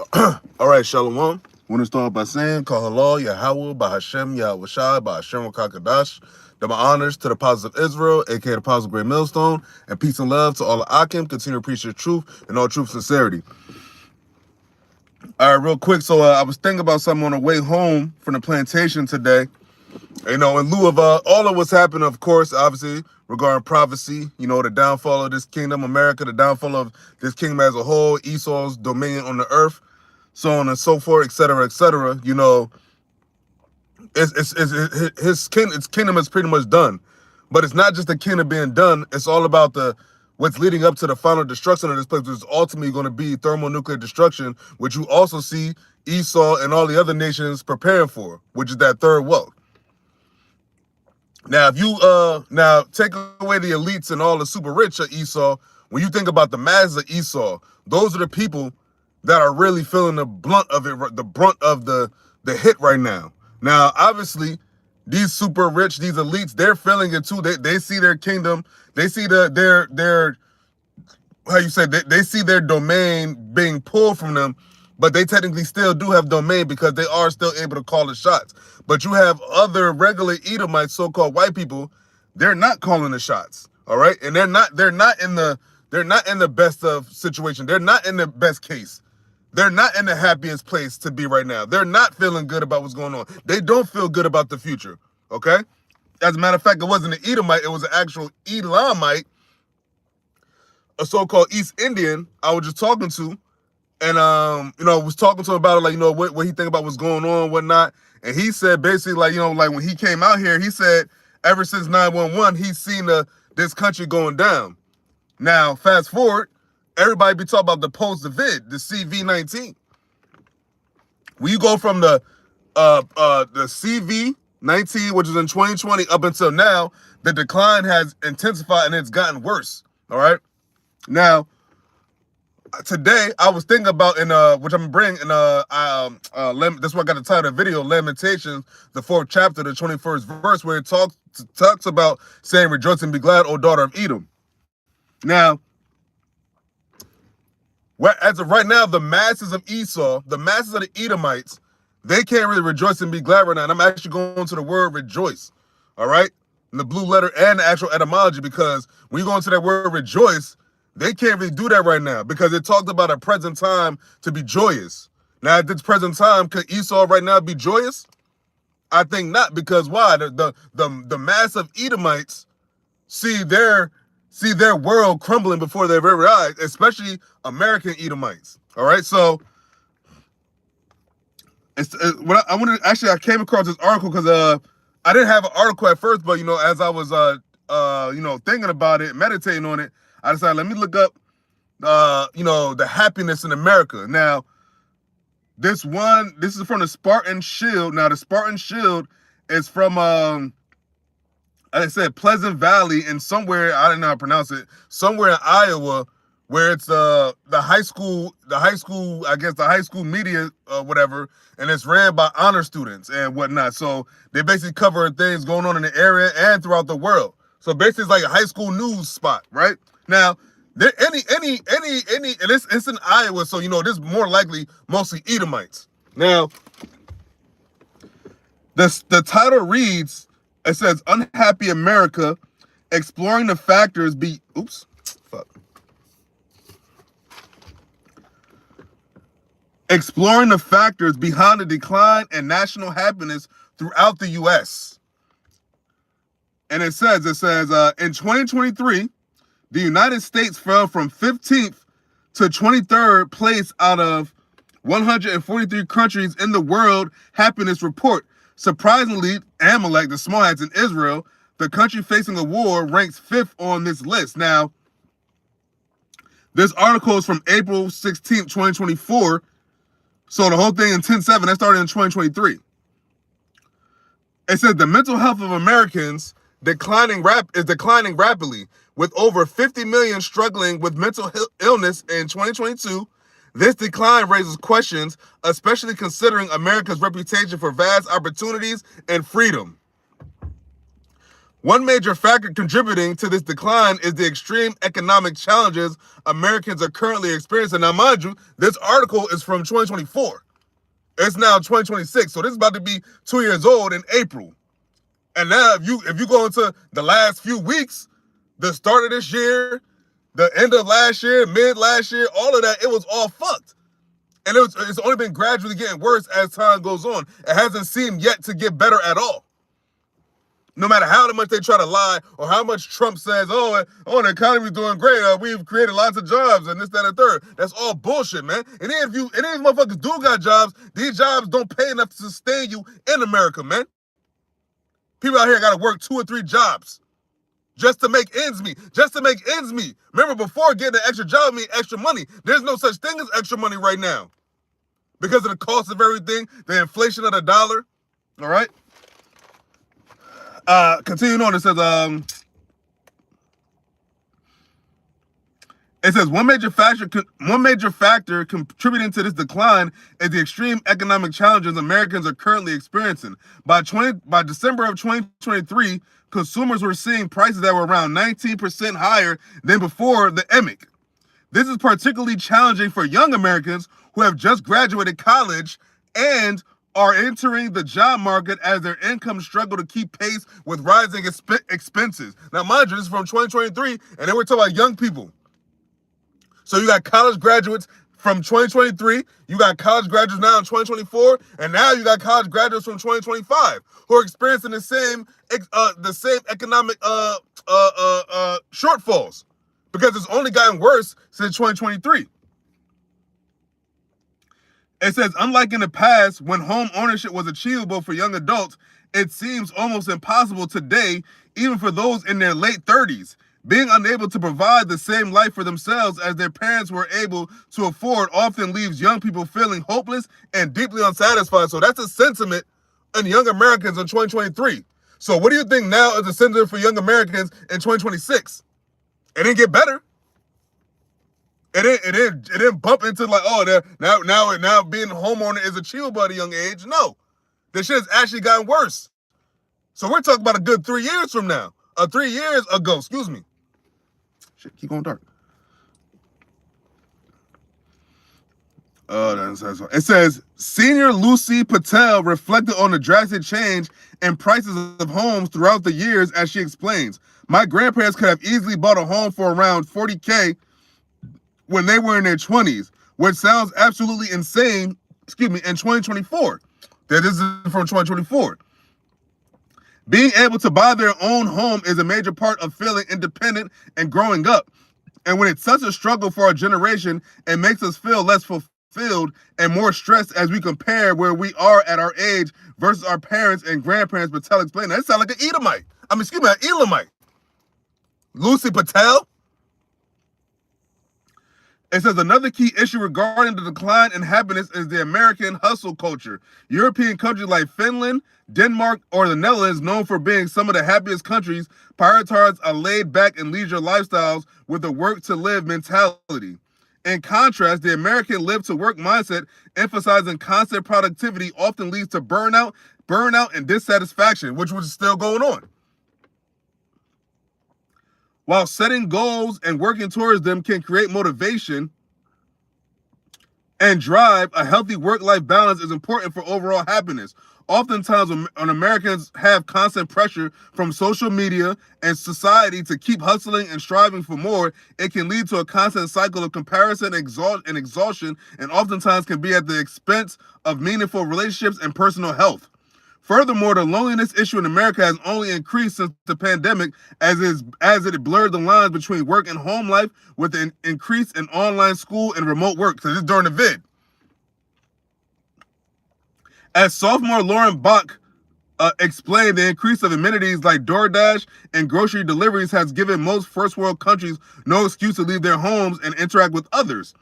All right, Shalom. Want to start by saying, Call halal, Yahawah, BAHASHAM, YAHAWASHI, BAHASHAM Kakadash. My honors to the apostles of Israel, aka the apostles of Great Millstone, and peace and love to all the Akim. Continue to preach the truth and all truth and sincerity. All right, real quick. So I was thinking about something on the way home from the plantation today. You know, in lieu of all of what's happened, of course, obviously, regarding prophecy, you know, the downfall of this kingdom, America, the downfall of this kingdom as a whole, Esau's dominion on the earth, so on and so forth, et cetera, you know, his kingdom is pretty much done. But it's not just the kingdom being done, it's all about what's leading up to the final destruction of this place, which is ultimately going to be thermonuclear destruction, which you also see Esau and all the other nations preparing for, which is that third world. Now, if you now take away the elites and all the super rich of Esau, when you think about the masses of Esau, those are the people that are really feeling the brunt of it, the brunt of the hit right now. Now, obviously, these super rich, these elites, they're feeling it too. They see their kingdom, they see their how you say they see their domain being pulled from them, but they technically still do have domain because they are still able to call the shots. But you have other regular Edomites, so-called white people, they're not calling the shots. All right, and they're not in the best of situation. They're not in the best case. They're not in the happiest place to be right now. They're not feeling good about what's going on. They don't feel good about the future. Okay, as a matter of fact, it wasn't an Edomite; it was an actual Elamite, a so-called East Indian I was just talking to, and you know, was talking to him about it, like, you know, what he think about what's going on, whatnot. And he said basically, like, you know, like when he came out here, he said ever since 9/11, he's seen this country going down. Now, fast forward, everybody be talking about the post-David, the CV-19. When you go from the CV-19, which is in 2020, up until now, the decline has intensified and it's gotten worse. All right. Now, today I was thinking about which I'm bringing in that's what I got the title of the video, Lamentations, the 4th chapter, the 21st verse, where it talks about saying, "Rejoice and be glad, O daughter of Edom." Now, as of right now, the masses of Esau, the masses of the Edomites, they can't really rejoice and be glad right now. And I'm actually going to the word rejoice, all right? In the blue letter and the actual etymology, because when you go into that word rejoice, they can't really do that right now because it talked about a present time to be joyous. Now, at this present time, could Esau right now be joyous? I think not, because why? The mass of Edomites see their world crumbling before their very eyes, especially American Edomites. All right, so I came across this article because I didn't have an article at first, but you know, as I was you know, thinking about it, meditating on it, I decided, let me look up you know, the happiness in America. Now, this is from the Spartan Shield. Now, the Spartan Shield is from like I said, Pleasant Valley, and somewhere, I don't know how to pronounce it, somewhere in Iowa, where it's the high school, I guess the high school media, whatever, and it's ran by honor students and whatnot. So they basically cover things going on in the area and throughout the world. So basically, it's like a high school news spot, right? Now, there and it's in Iowa, so you know, this is more likely mostly Edomites. Now, the title reads, it says, "Unhappy America, exploring the factors exploring the factors behind the decline in national happiness throughout the U.S." And it says, in 2023, the United States fell from 15th to 23rd place out of 143 countries in the World Happiness Report. Surprisingly, Amalek, the small hats in Israel, the country facing a war, ranks 5th on this list. Now, this article is from April 16th, 2024. So the whole thing in 10/7, that started in 2023. It says the mental health of Americans is declining rapidly, with over 50 million struggling with mental illness in 2022. This decline raises questions, especially considering America's reputation for vast opportunities and freedom. One major factor contributing to this decline is the extreme economic challenges Americans are currently experiencing. Now, mind you, this article is from 2024. It's now 2026, so this is about to be 2 years old in April. And now, if you go into the last few weeks, the start of this year, the end of last year, mid last year, all of that, it was all fucked. And it's only been gradually getting worse as time goes on. It hasn't seemed yet to get better at all. No matter how much they try to lie or how much Trump says, oh, the economy's doing great. We've created lots of jobs and this, that, and third. That's all bullshit, man. And then if these motherfuckers do got jobs, these jobs don't pay enough to sustain you in America, man. People out here got to work 2 or 3 jobs just to make ends meet. Just to make ends meet. Remember, before getting an extra job mean extra money. There's no such thing as extra money right now because of the cost of everything, the inflation of the dollar. All right. Continuing on, it says one major factor contributing to this decline is the extreme economic challenges Americans are currently experiencing. By December of 2023, consumers were seeing prices that were around 19% higher than before the epidemic. This is particularly challenging for young Americans who have just graduated college and are entering the job market as their incomes struggle to keep pace with rising expenses. Now, mind you, this is from 2023, and then we're talking about young people. So you got college graduates from 2023, you got college graduates now in 2024, and now you got college graduates from 2025 who are experiencing the same economic shortfalls because it's only gotten worse since 2023. It says, unlike in the past when home ownership was achievable for young adults, it seems almost impossible today, even for those in their late 30s. Being unable to provide the same life for themselves as their parents were able to afford often leaves young people feeling hopeless and deeply unsatisfied. So that's a sentiment in young Americans in 2023. So what do you think now is a sentiment for young Americans in 2026? It didn't get better. It didn't bump into like, oh, now being a homeowner is achievable at a young age. No, this shit has actually gotten worse. So we're talking about a good 3 years from now. 3 years ago, excuse me. Shit, keep going dark. It says, Senior Lucy Patel reflected on the drastic change in prices of homes throughout the years as she explains. My grandparents could have easily bought a home for around $40K when they were in their 20s, which sounds absolutely insane, in 2024. This is from 2024. Being able to buy their own home is a major part of feeling independent and growing up. And when it's such a struggle for our generation, it makes us feel less fulfilled and more stressed as we compare where we are at our age versus our parents and grandparents. Patel explained that sounds like an Edomite. An Elamite. Lucy Patel. It says another key issue regarding the decline in happiness is the American hustle culture. European countries like Finland, Denmark, or the Netherlands, known for being some of the happiest countries, prioritize a laid-back and leisure lifestyles with a work-to-live mentality. In contrast, the American live-to-work mindset, emphasizing constant productivity, often leads to burnout and dissatisfaction, which was still going on. While setting goals and working towards them can create motivation and drive, a healthy work-life balance is important for overall happiness. Oftentimes, when Americans have constant pressure from social media and society to keep hustling and striving for more, it can lead to a constant cycle of comparison and exhaustion, and oftentimes can be at the expense of meaningful relationships and personal health. Furthermore, the loneliness issue in America has only increased since the pandemic as it blurred the lines between work and home life with an increase in online school and remote work. So this is during the vid. As sophomore Lauren Bach explained, the increase of amenities like DoorDash and grocery deliveries has given most first world countries no excuse to leave their homes and interact with others.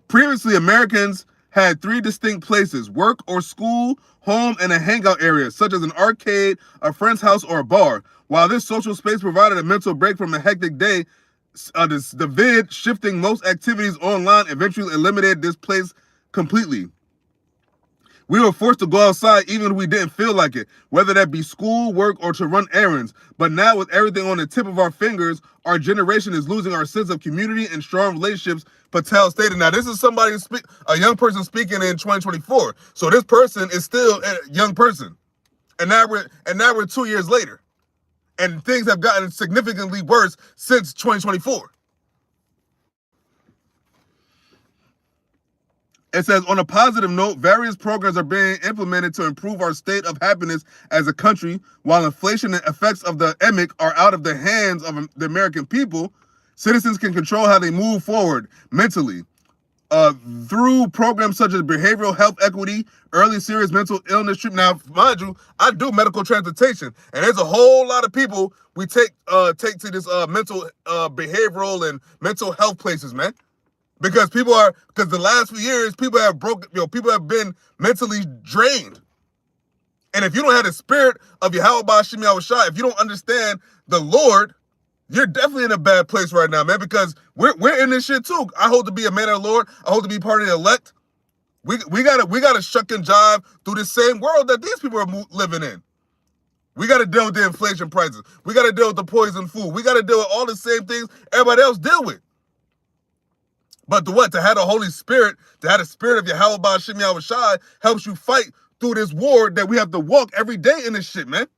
Previously, Americans had 3 distinct places: work or school, home, and a hangout area, such as an arcade, a friend's house, or a bar. While this social space provided a mental break from a hectic day, the vid shifting most activities online eventually eliminated this place completely. We were forced to go outside even if we didn't feel like it, whether that be school, work, or to run errands. But now with everything on the tip of our fingers, our generation is losing our sense of community and strong relationships, Patel stated. Now, this is somebody, a young person speaking in 2024. So this person is still a young person. And now we're 2 years later. And things have gotten significantly worse since 2024. It says, on a positive note, various programs are being implemented to improve our state of happiness as a country. While inflation and effects of the epidemic are out of the hands of the American people, citizens can control how they move forward mentally. Through programs such as behavioral health equity, early serious mental illness treatment. Now, mind you, I do medical transportation, and there's a whole lot of people we take to this mental behavioral and mental health places, man. Because the last few years, people have been mentally drained. And if you don't have the spirit of YAHAWASHI, if you don't understand the Lord, you're definitely in a bad place right now, man, because we're in this shit too. I hope to be a man of the Lord. I hope to be part of the elect. We gotta shuck and jive through the same world that these people are living in. We got to deal with the inflation prices. We got to deal with the poison food. We got to deal with all the same things everybody else deal with. But to have the Holy Spirit, to have the spirit of YAHAWASHI helps you fight through this war that we have to walk every day in this shit, man.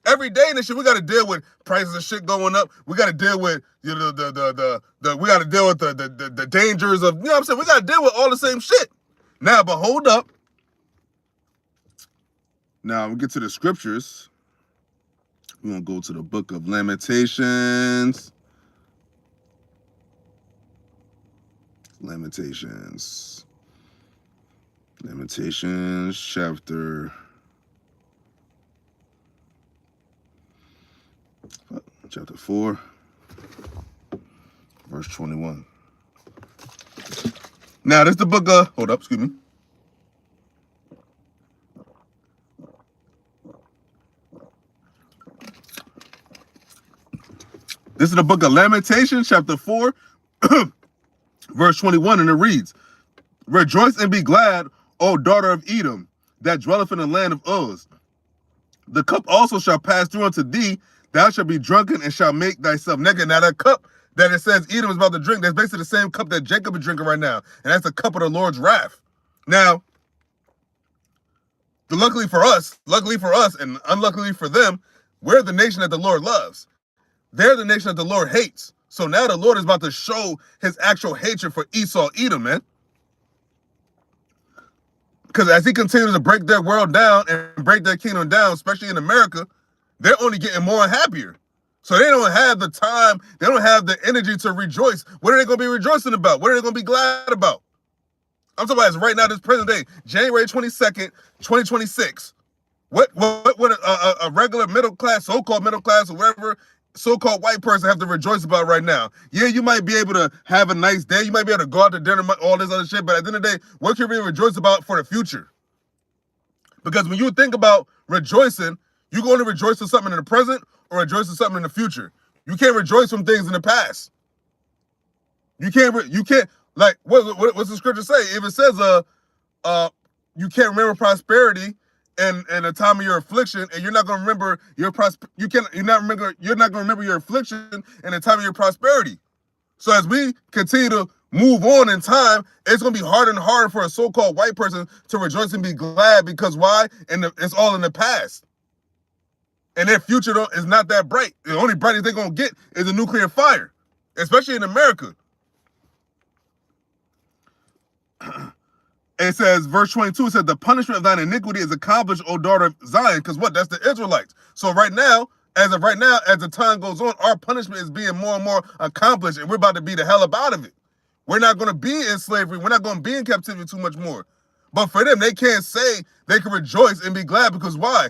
Every day in this shit, we got to deal with prices of shit going up. We got to deal with we got to deal with the dangers of, you know what I'm saying? We got to deal with all the same shit. Now, but hold up. Now, we get to the scriptures. We're going to go to the book of Lamentations. Lamentations chapter 4, verse 21. Now, this is the book of, hold up, excuse me. This is the book of Lamentations, chapter 4, verse 21, and it reads, rejoice and be glad, O daughter of Edom, that dwelleth in the land of Uz. The cup also shall pass through unto thee, thou shalt be drunken and shalt make thyself naked. Now that cup that it says Edom is about to drink, that's basically the same cup that Jacob is drinking right now. And that's the cup of the Lord's wrath. Now, luckily for us, and unluckily for them, we're the nation that the Lord loves. They're the nation that the Lord hates. So now the Lord is about to show his actual hatred for Esau, Edom, man. Because as he continues to break their world down and break their kingdom down, especially in America, they're only getting more happier. So they don't have the time, they don't have the energy to rejoice. What are they going to be rejoicing about? What are they going to be glad about? I'm talking about right now, this present day, January 22nd, 2026. What a regular middle class, so-called middle class, or whatever so-called white person have to rejoice about right now? Yeah, you might be able to have a nice day. You might be able to go out to dinner, all this other shit. But at the end of the day, what can we rejoice about for the future? Because when you think about rejoicing, you're going to rejoice for something in the present or rejoice for something in the future. You can't rejoice from things in the past. You can't, like, what's the scripture say? If it says, you can't remember prosperity and a time of your affliction, and you're not going to remember your you're not going to remember your affliction and the time of your prosperity. So as we continue to move on in time, it's going to be harder and harder for a so-called white person to rejoice and be glad, because why? And it's all in the past. And their future is not that bright. The only brightest they're going to get is a nuclear fire, especially in America. It says, verse 22, it says, the punishment of thine iniquity is accomplished, O daughter of Zion. Because what? That's the Israelites. So right now, as the time goes on, our punishment is being more and more accomplished, and we're about to be the hell up out of it. We're not going to be in slavery. We're not going to be in captivity too much more. But for them, they can't say they can rejoice and be glad, because why?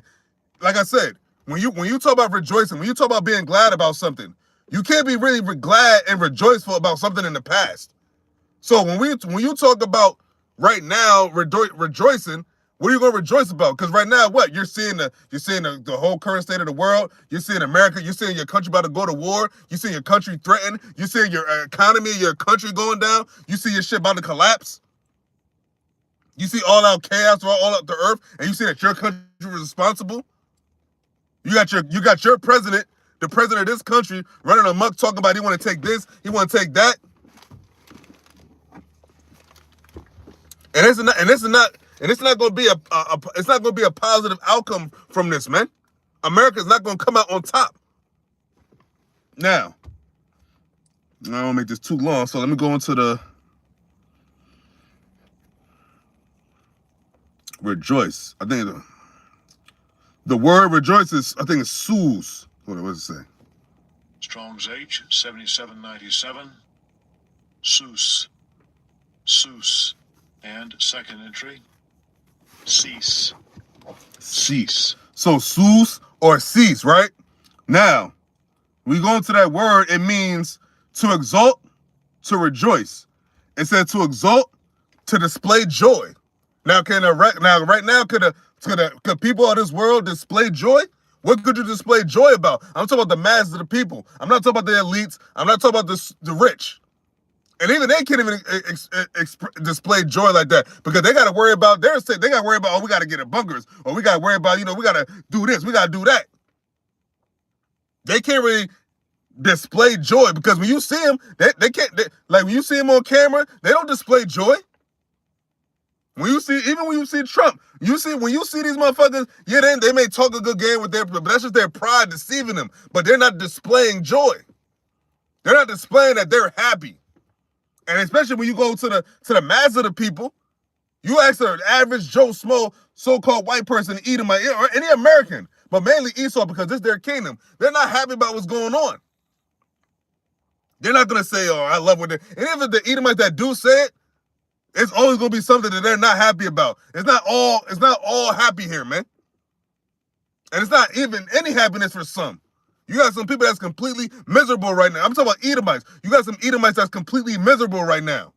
Like I said, when you talk about rejoicing, when you talk about being glad about something, you can't be really glad and rejoiceful about something in the past. So when you talk about right now rejoicing, what are you going to rejoice about? Because right now, what? You're seeing the whole current state of the world. You're seeing America. You're seeing your country about to go to war. You're seeing your country threatened. You're seeing your economy, your country going down. You see your shit about to collapse. You see all out chaos all up the earth, and you see that your country was responsible. You got your president, the president of this country, running amok talking about he want to take this, he want to take that, and it's not going to be it's not going to be a positive outcome from this, man. America's not going to come out on top. Now, I don't want to make this too long, so let me go into the rejoice. I think the word rejoice is, I think it's soos. What does it say? Strong's H, 7797. Soos. Soos. And second entry, cease. Cease. So soos or cease, right? Now, we go into that word, it means to exalt, to rejoice. It said to exalt, to display joy. Now, could people of this world display joy? What could you display joy about? I'm talking about the masses of the people. I'm not talking about the elites. I'm not talking about the rich. And even they can't even display joy like that, because they got to worry about their state. They got to worry about, oh, we got to get in bunkers, or we got to worry about, we got to do this, we got to do that. They can't really display joy, because when you see them, they can't, like when you see them on camera, they don't display joy. When you see Trump, when you see these motherfuckers, yeah, they may talk a good game with but that's just their pride deceiving them. But they're not displaying joy. They're not displaying that they're happy. And especially when you go to the mass of the people, you ask an average Joe Smo, so-called white person, Edomite, or any American, but mainly Esau, because this is their kingdom, they're not happy about what's going on. They're not going to say, oh, I love what they... And even the Edomites that do say it, it's always going to be something that they're not happy about. It's not all happy here, man. And it's not even any happiness for some. You got some people that's completely miserable right now. I'm talking about Edomites. You got some Edomites that's completely miserable right now.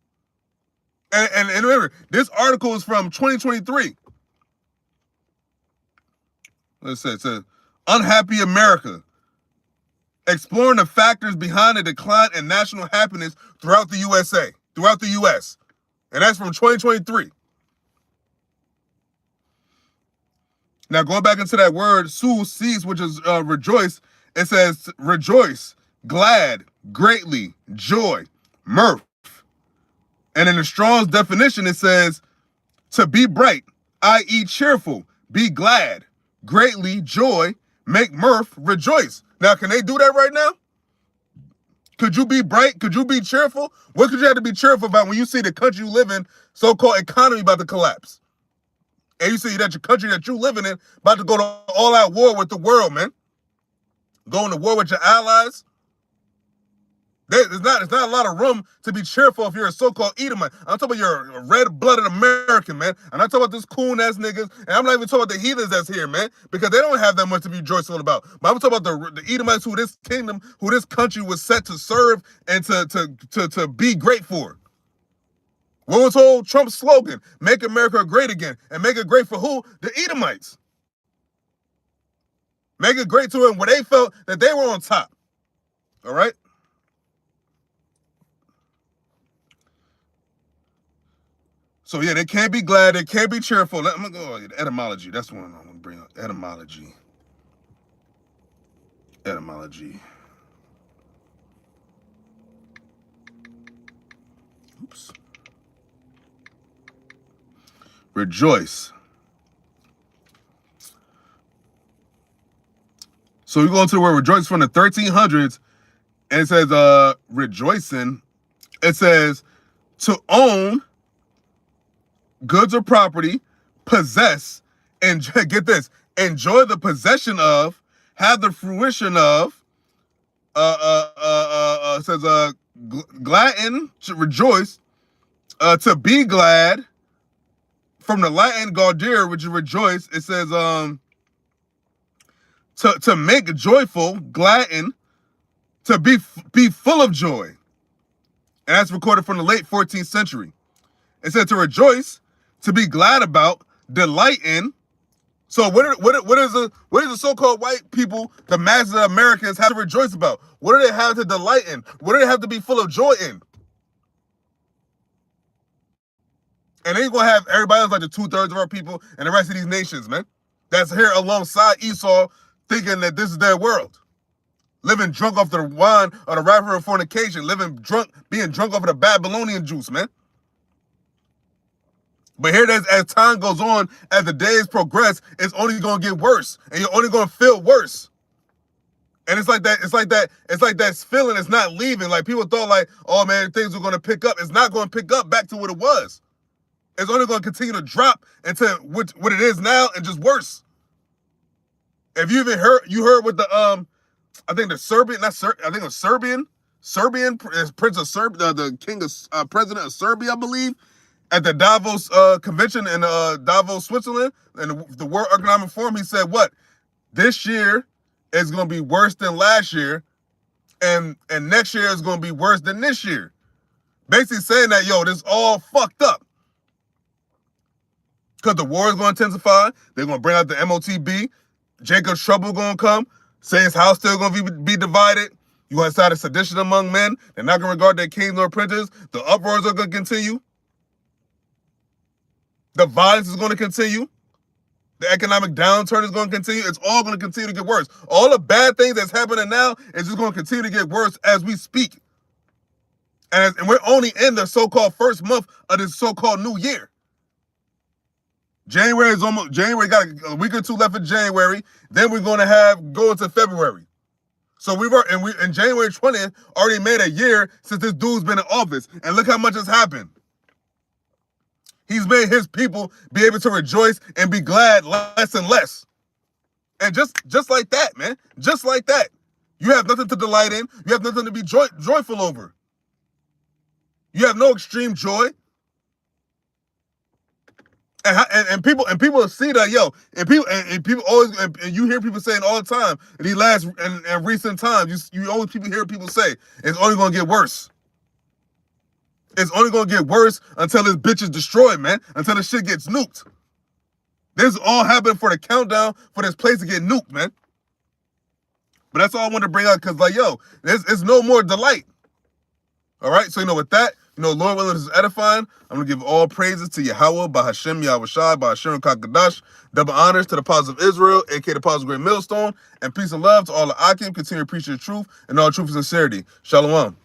And remember, this article is from 2023. Let's say it says, Unhappy America, exploring the factors behind the decline in national happiness throughout the U.S. And that's from 2023. Now, going back into that word, cease, which is rejoice, it says rejoice, glad, greatly, joy, mirth. And in the Strong's definition, it says to be bright, i.e. cheerful, be glad, greatly, joy, make mirth, rejoice. Now, can they do that right now? Could you be bright? Could you be cheerful? What could you have to be cheerful about when you see the country you live in, so-called economy, about to collapse? And you see that your country that you're living in about to go to all-out war with the world, man. Going to war with your allies. There's not a lot of room to be cheerful if you're a so-called Edomite. I'm talking about you're a red-blooded American, man. I'm not talking about this coon-ass niggas. And I'm not even talking about the heathens that's here, man. Because they don't have that much to be joyful about. But I'm talking about the Edomites who this kingdom, who this country was set to serve and to be great for. What was whole Trump's slogan? Make America great again. And make it great for who? The Edomites. Make it great to them where they felt that they were on top. All right? So yeah, they can't be glad, they can't be cheerful. Let me go etymology. That's what I'm gonna bring up. Etymology. Oops. Rejoice. So we go into the word rejoice from the 1300s, and it says rejoicing. It says to own goods or property, possess, and get this, enjoy the possession of, have the fruition of, it says gladden, to rejoice, to be glad, from the Latin gaudere, which is rejoice. It says to make joyful, gladden, to be full of joy. And that's recorded from the late 14th century. It said to rejoice, to be glad about, delight in. So what is the so-called white people, the masses of Americans, have to rejoice about? What do they have to delight in? What do they have to be full of joy in? And then you're going to have everybody else, like the 2/3 of our people and the rest of these nations, man, that's here alongside Esau, thinking that this is their world. Living drunk off the wine or the wrath of fornication, living drunk, being drunk off of the Babylonian juice, man. But here, as time goes on, as the days progress, it's only going to get worse, and you're only going to feel worse. And it's like that feeling is not leaving. Like, people thought, like, oh man, things are going to pick up. It's not going to pick up back to what it was. It's only going to continue to drop into what it is now, and just worse. If you even heard what the I think the Serbian, I think a Serbian Prince of Serbia, the king of president of Serbia, I believe, at the Davos convention in Davos, Switzerland, and the World Economic Forum, he said, what? This year is going to be worse than last year, and next year is going to be worse than this year. Basically saying that, yo, this all fucked up. Because the war is going to intensify. They're going to bring out the MOTB. Jacob's trouble going to come. Satan's house still going to be divided. You're going to start a sedition among men. They're not going to regard their kings nor princes. The uproars are going to continue. The violence is going to continue. The economic downturn is going to continue. It's all going to continue to get worse. All the bad things that's happening now is just going to continue to get worse as we speak. And we're only in the so-called first month of this so-called new year. January got a week or two left in January. Then we're going to go into February. So in January 20th already made a year since this dude's been in office. And look how much has happened. He's made his people be able to rejoice and be glad less and less. And just like that, man. Just like that. You have nothing to delight in. You have nothing to be joyful over. You have no extreme joy. And people see that, yo, and people always, and you hear people saying all the time in these last and recent times, you always hear people say it's only gonna get worse. It's only gonna get worse until this bitch is destroyed, man. Until this shit gets nuked. This is all happening for the countdown for this place to get nuked, man. But that's all I want to bring up, because, like, yo, it's no more delight. All right, so with that, Lord willing, this is edifying. I'm going to give all praises to Yahawah, BAHASHAM, YAHAWASHI, BAHASHAM, KAKADASH. Double honors to the Apostles of Israel, a.k.a. the Apostles of Great Millstone. And peace and love to all the Akim. Continue to preach the truth and all truth and sincerity. Shalom.